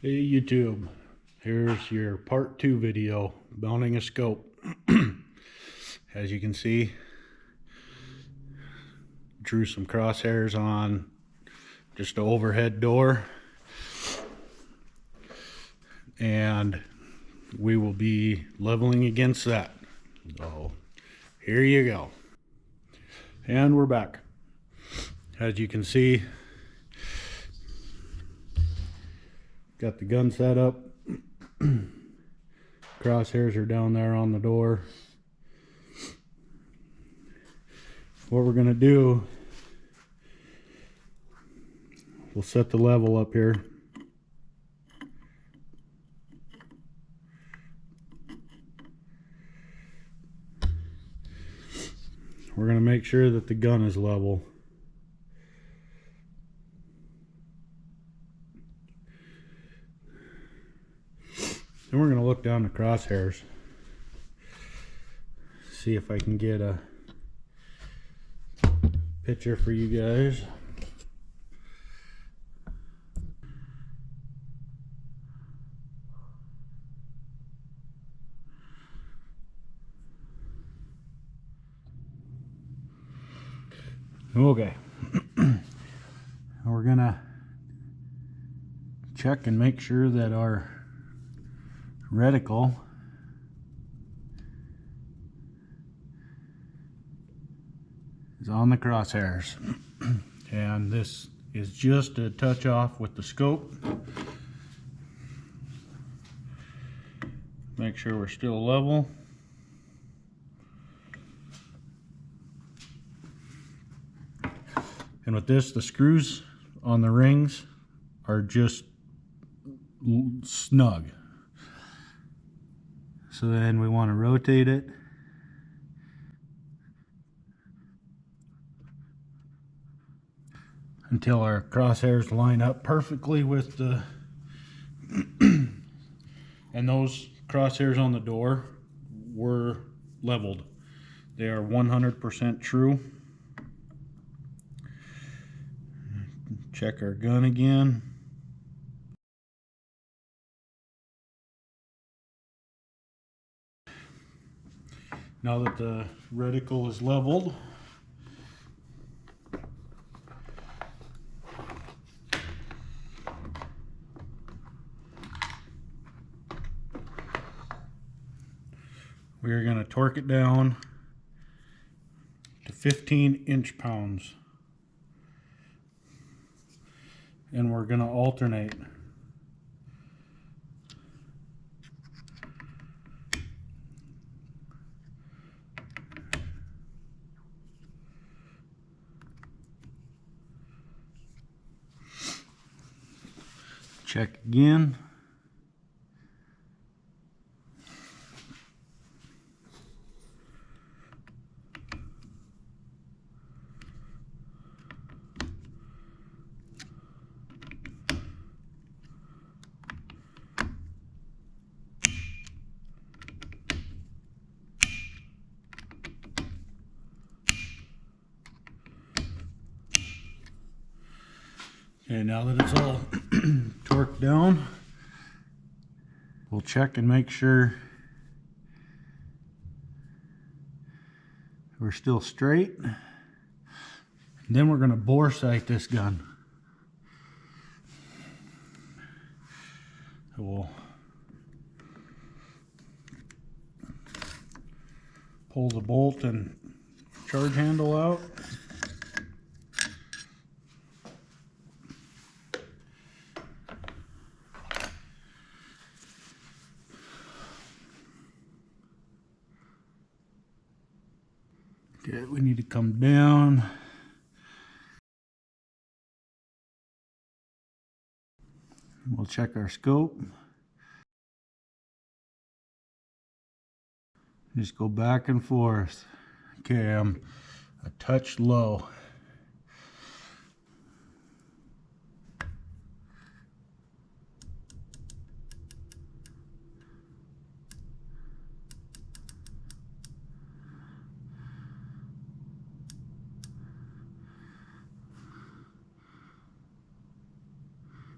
Hey YouTube, here's your part 2 video, mounting a scope. As you can see, drew some crosshairs on just an overhead door, and we will be leveling against that. So here you go. And we're back. As you can see, got the gun set up. Crosshairs are down there on the door. What we're going to do, we'll set the level up here. We're going to make sure that the gun is level. Then we're going to look down the crosshairs, see if I can get a picture for you guys. Okay. We're gonna check and make sure that our reticle is on the crosshairs. And this is just a touch off with the scope. Make sure we're still level. And with this, the screws on the rings are just snug. So then we want to rotate it. Until our crosshairs line up perfectly with the and those crosshairs on the door were leveled. They are 100% true. Check our gun again. Now that the reticle is leveled, we are going to torque it down to 15 inch-pounds. And we're going to alternate. Check again. Okay, now that it's all torqued down, we'll check and make sure we're still straight. Then we're going to bore sight this gun. We'll pull the bolt and charge handle out. Okay, we need to come down. We'll check our scope. Just go back and forth. Okay, I'm a touch low.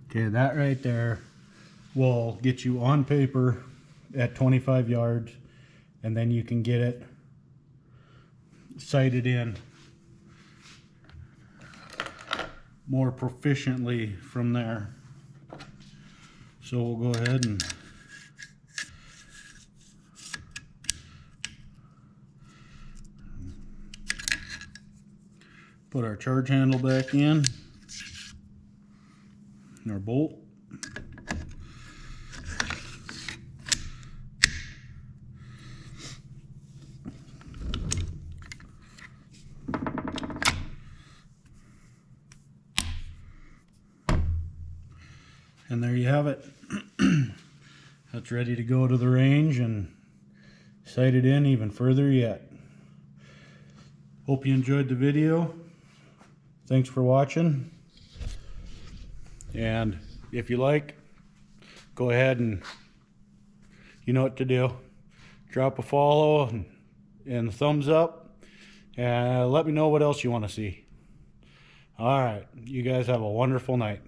Okay, that right there will get you on paper at 25 yards, and then you can get it sighted in more proficiently from there. So we'll go ahead and put our charge handle back in, and our bolt. And there you have it. That's ready to go to the range and sight it in even further yet. Hope you enjoyed the video. Thanks for watching. And if you like, go ahead and you know what to do. Drop a follow and a thumbs up, and let me know what else you want to see. All right, you guys have a wonderful night.